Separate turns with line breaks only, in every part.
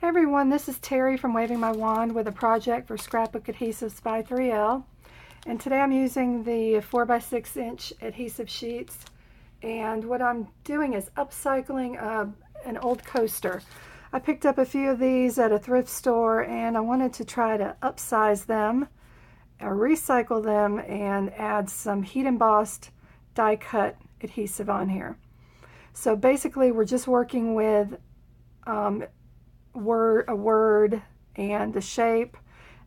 Hey everyone, this is Terry from Waving My Wand with a project for Scrapbook Adhesives by 3L. And today I'm using the 4x6" adhesive sheets. And what I'm doing is upcycling an old coaster. I picked up a few of these at a thrift store and I wanted to try to upsize them, or recycle them, and add some heat embossed die cut adhesive on here. So basically we're just working with a word and the shape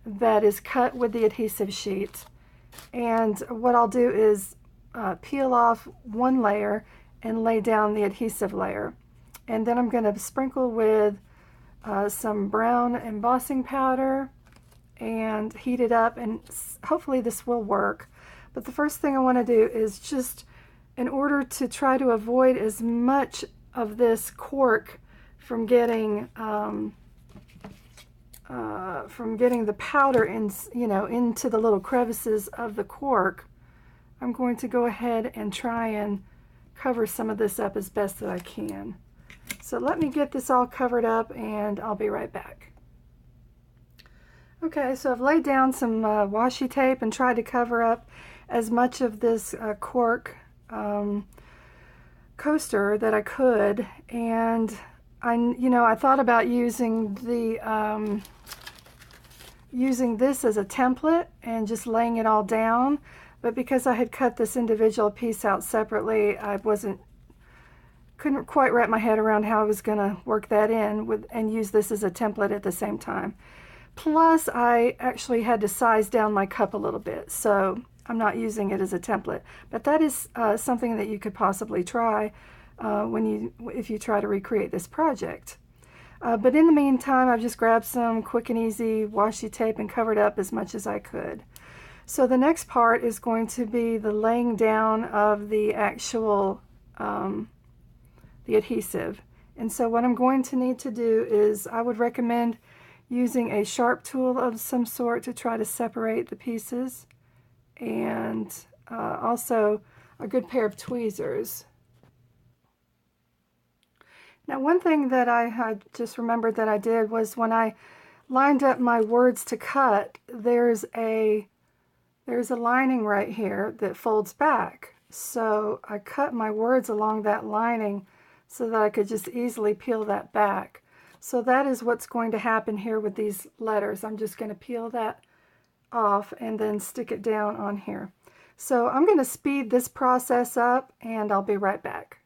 that is cut with the adhesive sheet. And what I'll do is peel off one layer and lay down the adhesive layer. And then I'm going to sprinkle with some brown embossing powder and heat it up, and hopefully this will work. But the first thing I want to do is, just in order to try to avoid as much of this cork from getting the powder into the little crevices of the cork, I'm going to go ahead and try and cover some of this up as best that I can. So let me get this all covered up and I'll be right back. Okay, so I've laid down some washi tape and tried to cover up as much of this cork coaster that I could, and I thought about using this as a template and just laying it all down, but because I had cut this individual piece out separately, I couldn't quite wrap my head around how I was going to work that in and use this as a template at the same time. Plus, I actually had to size down my cup a little bit, so I'm not using it as a template. But that is something that you could possibly try if you try to recreate this project. But in the meantime, I've just grabbed some quick and easy washi tape and covered up as much as I could. So the next part is going to be the laying down of the actual the adhesive. And so what I'm going to need to do is, I would recommend using a sharp tool of some sort to try to separate the pieces, and also a good pair of tweezers. Now, one thing that I had just remembered that I did was, when I lined up my words to cut, there's a lining right here that folds back. So I cut my words along that lining so that I could just easily peel that back. So that is what's going to happen here with these letters. I'm just going to peel that off and then stick it down on here. So I'm going to speed this process up and I'll be right back.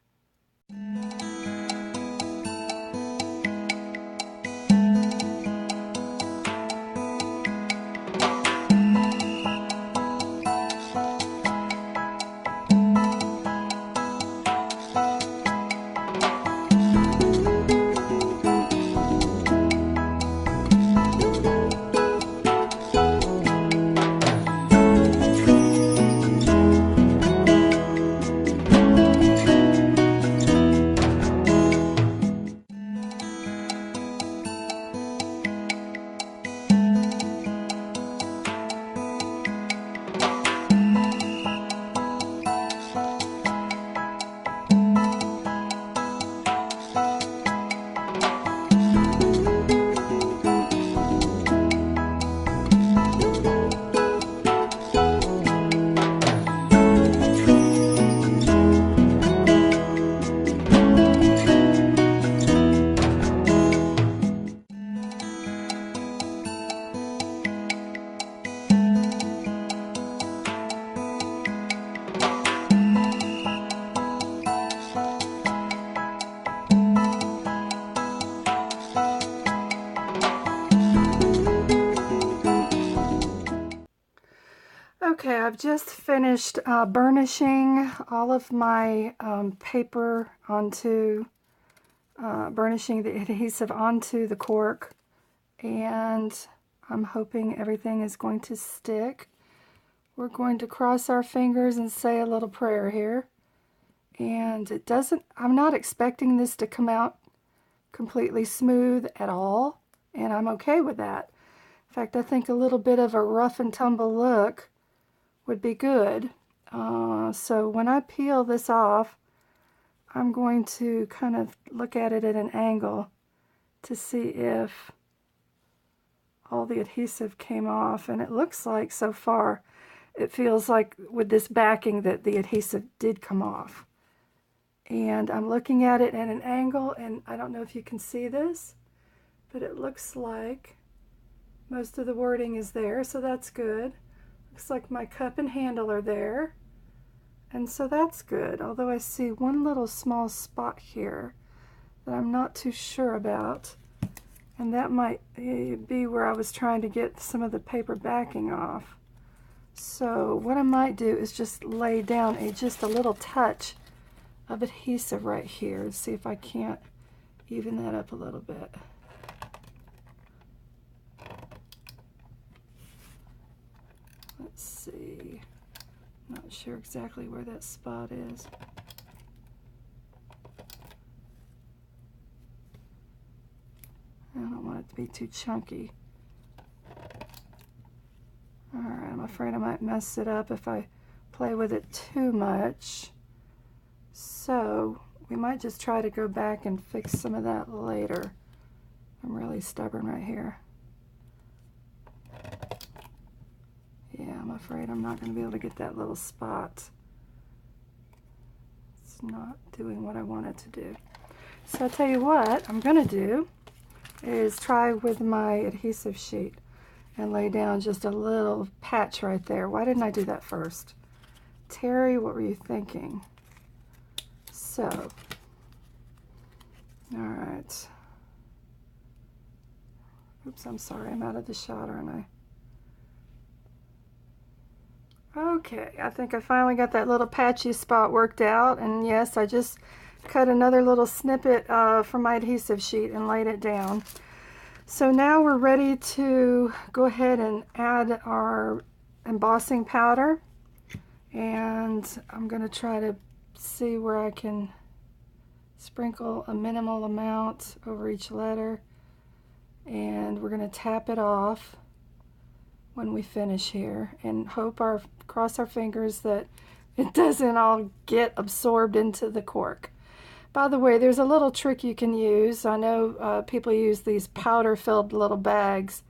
Okay, I've just finished burnishing all of my paper onto, burnishing the adhesive onto the cork, and I'm hoping everything is going to stick. We're going to cross our fingers and say a little prayer here. And it doesn't, I'm not expecting this to come out completely smooth at all, and I'm okay with that. In fact, I think a little bit of a rough and tumble look would be good. So when I peel this off, I'm going to kind of look at it at an angle to see if all the adhesive came off, and it looks like so far it feels like with this backing that the adhesive did come off. And I'm looking at it at an angle, and I don't know if you can see this, but it looks like most of the wording is there, so that's good. Looks like my cup and handle are there, and so that's good, although I see one little small spot here that I'm not too sure about, and that might be where I was trying to get some of the paper backing off. So what I might do is just lay down just a little touch of adhesive right here. See if I can't even that up a little bit. Let's see. Not sure exactly where that spot is. I don't want it to be too chunky. Alright, I'm afraid I might mess it up if I play with it too much. So, we might just try to go back and fix some of that later. I'm really stubborn right here. Yeah, I'm afraid I'm not going to be able to get that little spot. It's not doing what I want it to do. So I'll tell you what I'm going to do is try with my adhesive sheet and lay down just a little patch right there. Why didn't I do that first? Terry, what were you thinking? So, alright. Oops, I'm sorry, I'm out of the shot, aren't I? Okay, I think I finally got that little patchy spot worked out, and yes, I just cut another little snippet from my adhesive sheet and laid it down. So now we're ready to go ahead and add our embossing powder, and I'm going to try to see where I can sprinkle a minimal amount over each letter, and we're going to tap it off when we finish here and cross our fingers that it doesn't all get absorbed into the cork. By the way, there's a little trick you can use. I know people use these powder-filled little bags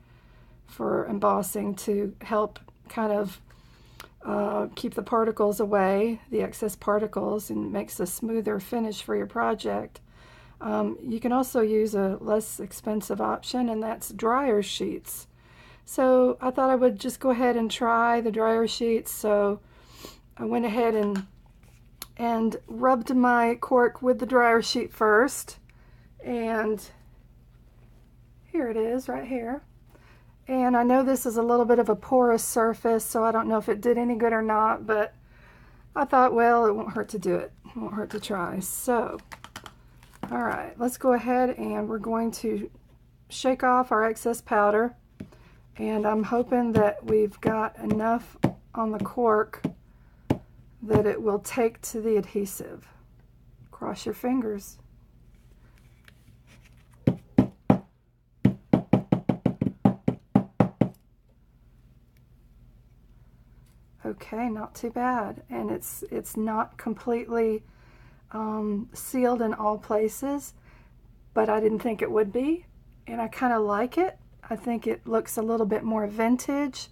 for embossing to help kind of keep the particles away, the excess particles, and makes a smoother finish for your project. You can also use a less expensive option, and that's dryer sheets. So I thought I would just go ahead and try the dryer sheets, so I went ahead and rubbed my cork with the dryer sheet first, and here it is right here. And I know this is a little bit of a porous surface, so I don't know if it did any good or not, but I thought, well, it won't hurt to do it. It won't hurt to try. So, all right, let's go ahead and we're going to shake off our excess powder, and I'm hoping that we've got enough on the cork that it will take to the adhesive. Cross your fingers. Okay, not too bad, and it's not completely sealed in all places, but I didn't think it would be, and I kind of like it. I think it looks a little bit more vintage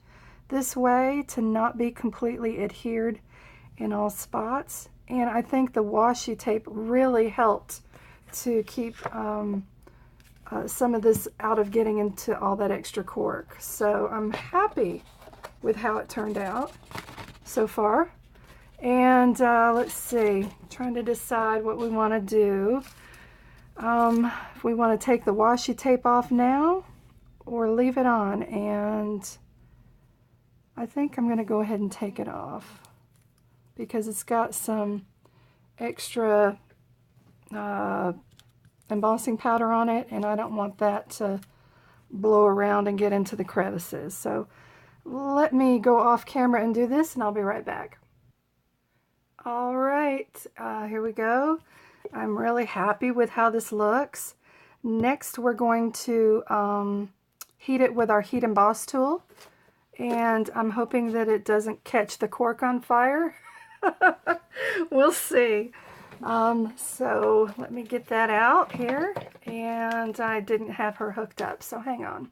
this way, to not be completely adhered in all spots. And I think the washi tape really helped to keep some of this out of getting into all that extra cork. So I'm happy with how it turned out so far. And let's see, trying to decide what we want to do. If we want to take the washi tape off now or leave it on, and I think I'm going to go ahead and take it off because it's got some extra embossing powder on it, and I don't want that to blow around and get into the crevices. So let me go off camera and do this, and I'll be right back. All right, here we go. I'm really happy with how this looks. Next, we're going to heat it with our heat emboss tool, and I'm hoping that it doesn't catch the cork on fire. We'll see. So let me get that out here, and I didn't have her hooked up, so hang on.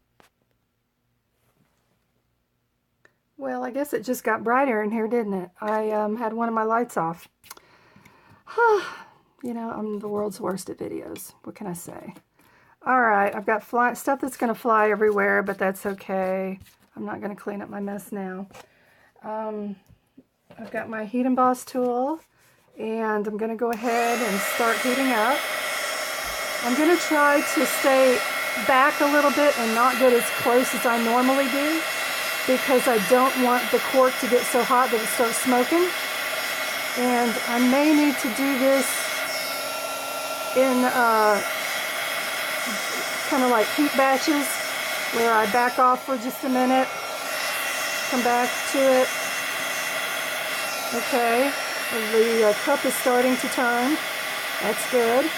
Well, I guess it just got brighter in here, didn't it? I had one of my lights off. You know, I'm the world's worst at videos. What can I say? All right, I've got stuff that's going to fly everywhere, but that's okay. I'm not going to clean up my mess now. I've got my heat emboss tool, and I'm going to go ahead and start heating up. I'm going to try to stay back a little bit and not get as close as I normally do, because I don't want the cork to get so hot that it starts smoking. And I may need to do this in kind of like heat batches, where I back off for just a minute, come back to it. Okay, the cup is starting to turn. That's good.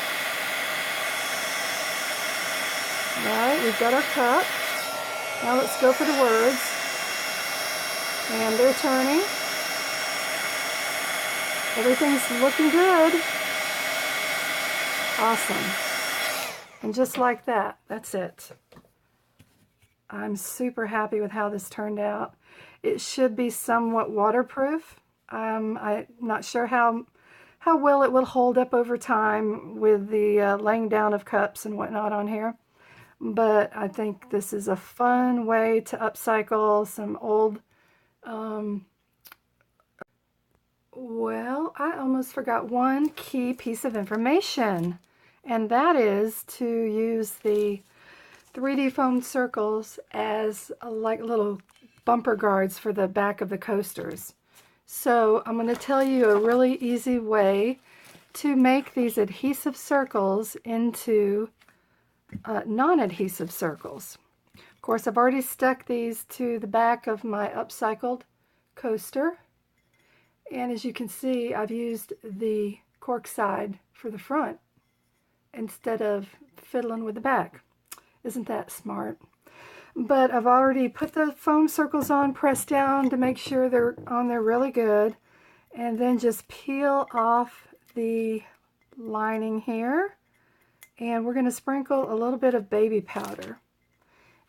All right, we've got our cup. Now let's go for the words. And they're turning. Everything's looking good. Awesome. And just like that, that's it. I'm super happy with how this turned out. It should be somewhat waterproof. I'm not sure how well it will hold up over time with the laying down of cups and whatnot on here. But I think this is a fun way to upcycle some old, well, I almost forgot one key piece of information, and that is to use the 3D foamed circles as like little bumper guards for the back of the coasters. So I'm going to tell you a really easy way to make these adhesive circles into non-adhesive circles. Of course, I've already stuck these to the back of my Upcycled coaster, and as you can see, I've used the cork side for the front instead of fiddling with the back. Isn't that smart? But I've already put the foam circles on, pressed down to make sure they're on there really good, and then just peel off the lining here, and we're going to sprinkle a little bit of baby powder.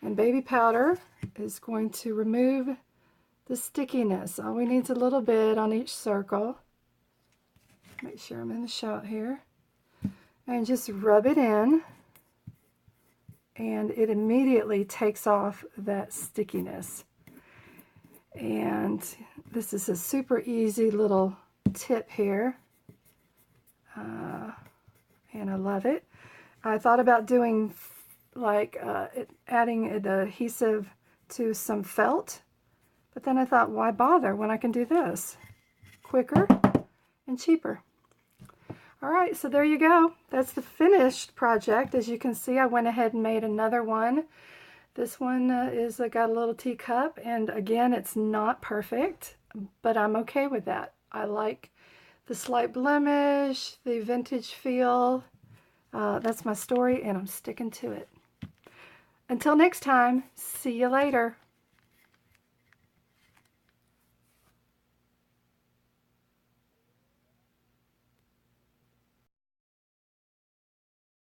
And baby powder is going to remove the stickiness. All we need is a little bit on each circle. Make sure I'm in the shot here. And just rub it in, and it immediately takes off that stickiness. And this is a super easy little tip here, and I love it. I thought about doing like adding an adhesive to some felt, but then I thought, why bother when I can do this? Quicker and cheaper. All right, so there you go. That's the finished project. As you can see, I went ahead and made another one. This one is got a little teacup, and again, it's not perfect, but I'm okay with that. I like the slight blemish, the vintage feel. That's my story, and I'm sticking to it. Until next time, see you later.